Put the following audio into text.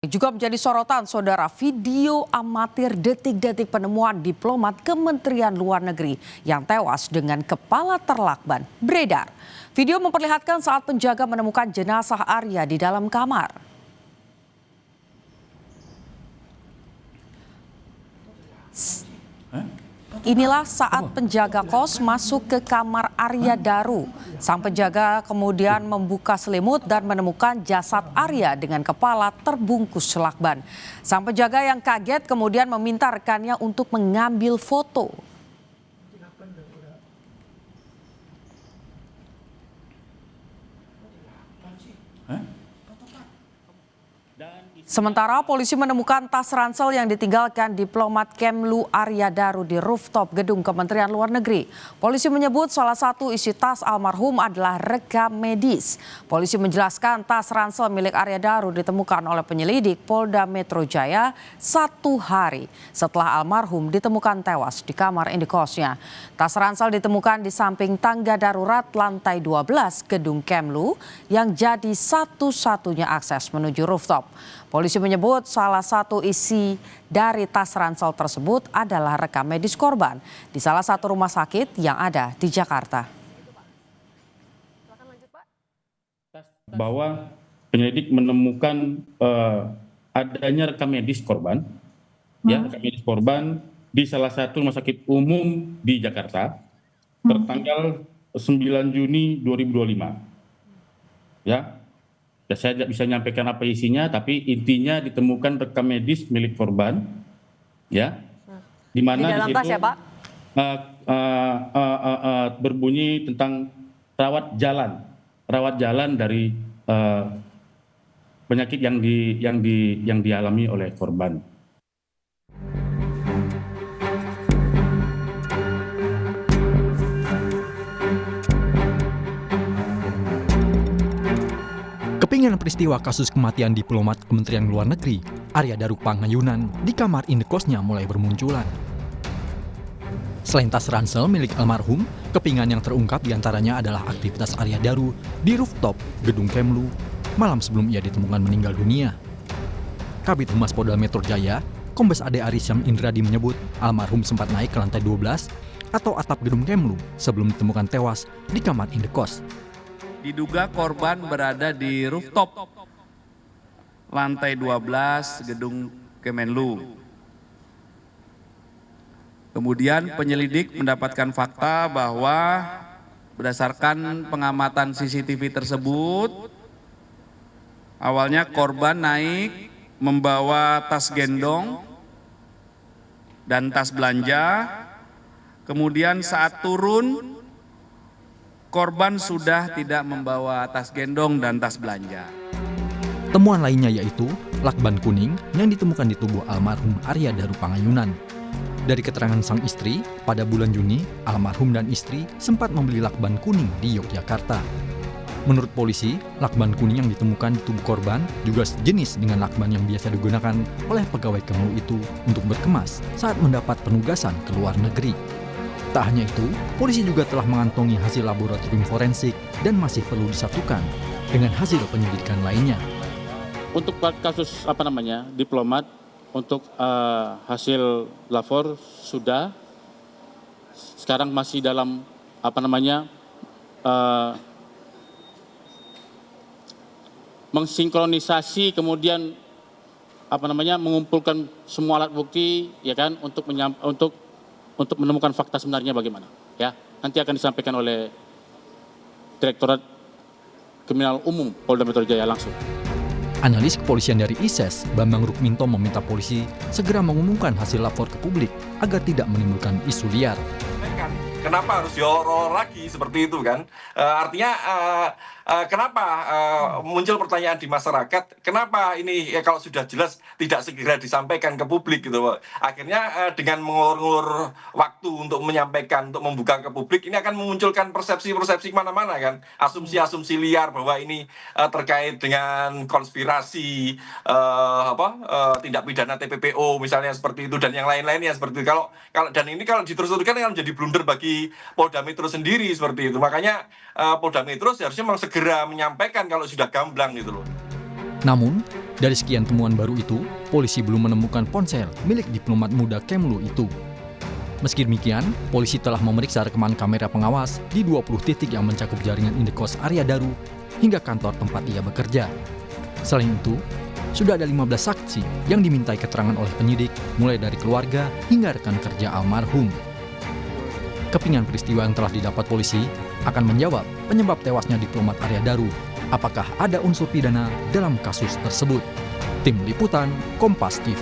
Juga menjadi sorotan, saudara, video amatir detik-detik penemuan diplomat Kementerian Luar Negeri yang tewas dengan kepala terlakban beredar. Video memperlihatkan saat penjaga menemukan jenazah Arya di dalam kamar. Inilah saat penjaga kos masuk ke kamar Arya Daru. Sang penjaga kemudian membuka selimut dan menemukan jasad Arya dengan kepala terbungkus lakban. Sang penjaga yang kaget kemudian meminta rekannya untuk mengambil foto. Sementara polisi menemukan tas ransel yang ditinggalkan diplomat Kemlu Arya Daru di rooftop gedung Kementerian Luar Negeri. Polisi menyebut salah satu isi tas almarhum adalah rekam medis. Polisi menjelaskan tas ransel milik Arya Daru ditemukan oleh penyelidik Polda Metro Jaya 1 hari setelah almarhum ditemukan tewas di kamar indekosnya. Tas ransel ditemukan di samping tangga darurat lantai 12 gedung Kemlu yang jadi satu-satunya akses menuju rooftop. Polisi menyebut salah satu isi dari tas ransel tersebut adalah rekam medis korban di salah satu rumah sakit yang ada di Jakarta. Bahwa penyelidik menemukan adanya rekam medis korban, rekam medis korban di salah satu rumah sakit umum di Jakarta tertanggal 9 Juni 2025. Saya tidak bisa menyampaikan apa isinya, tapi intinya ditemukan rekam medis milik korban, di mana di situ berbunyi tentang rawat jalan dari penyakit yang dialami oleh korban. Kepingan peristiwa kasus kematian diplomat Kementerian Luar Negeri Arya Daru Pangayunan di kamar indekosnya mulai bermunculan. Selain tas ransel milik almarhum, kepingan yang terungkap diantaranya adalah aktivitas Arya Daru di rooftop gedung Kemlu malam sebelum ia ditemukan meninggal dunia. Kabid Humas Polda Metro Jaya, Kombes Ade Arisyam Indradi menyebut almarhum sempat naik ke lantai 12 atau atap gedung Kemlu sebelum ditemukan tewas di kamar indekos. Diduga korban berada di rooftop lantai 12 gedung Kemenlu. Kemudian penyelidik mendapatkan fakta bahwa berdasarkan pengamatan CCTV tersebut, awalnya korban naik membawa tas gendong dan tas belanja. Kemudian saat turun, korban sudah tidak membawa tas gendong dan tas belanja. Temuan lainnya yaitu lakban kuning yang ditemukan di tubuh almarhum Arya Daru Pangayunan. Dari keterangan sang istri, pada bulan Juni, almarhum dan istri sempat membeli lakban kuning di Yogyakarta. Menurut polisi, lakban kuning yang ditemukan di tubuh korban juga sejenis dengan lakban yang biasa digunakan oleh pegawai Kemlu itu untuk berkemas saat mendapat penugasan ke luar negeri. Tak hanya itu, polisi juga telah mengantongi hasil laboratorium forensik dan masih perlu disatukan dengan hasil penyelidikan lainnya. Untuk kasus diplomat, untuk hasil lapor sudah, sekarang masih dalam mensinkronisasi, kemudian mengumpulkan semua alat bukti, untuk menemukan fakta sebenarnya bagaimana. Nanti akan disampaikan oleh Direktorat Kriminal Umum Polda Metro Jaya langsung. Analis kepolisian dari ISES, Bambang Rukminto meminta polisi segera mengumumkan hasil lapor ke publik agar tidak menimbulkan isu liar. Kenapa harus dioror lagi seperti itu kan? Artinya kenapa muncul pertanyaan di masyarakat? Kenapa ini kalau sudah jelas tidak segera disampaikan ke publik gitu? Akhirnya dengan mengulur-ulur waktu untuk menyampaikan, untuk membuka ke publik, ini akan memunculkan persepsi-persepsi kemana-mana kan? Asumsi-asumsi liar bahwa ini terkait dengan konspirasi, tindak pidana TPPO misalnya seperti itu dan yang lain-lainnya seperti itu. Dan ini kalau diterus-teruskan akan menjadi blunder bagi Polda Metro sendiri seperti itu. Makanya Polda Metro seharusnya memang segera menyampaikan kalau sudah gamblang gitu loh. Namun, Dari sekian temuan baru itu, polisi belum menemukan ponsel milik diplomat muda Kemlu itu. Meski demikian, polisi telah memeriksa rekaman kamera pengawas di 20 titik yang mencakup jaringan indekos Arya Daru hingga kantor tempat ia bekerja. Selain itu, sudah ada 15 saksi yang dimintai keterangan oleh penyidik, mulai dari keluarga hingga rekan kerja almarhum. Kepingan peristiwa yang telah didapat polisi akan menjawab penyebab tewasnya diplomat Arya Daru. Apakah ada unsur pidana dalam kasus tersebut? Tim Liputan Kompas TV.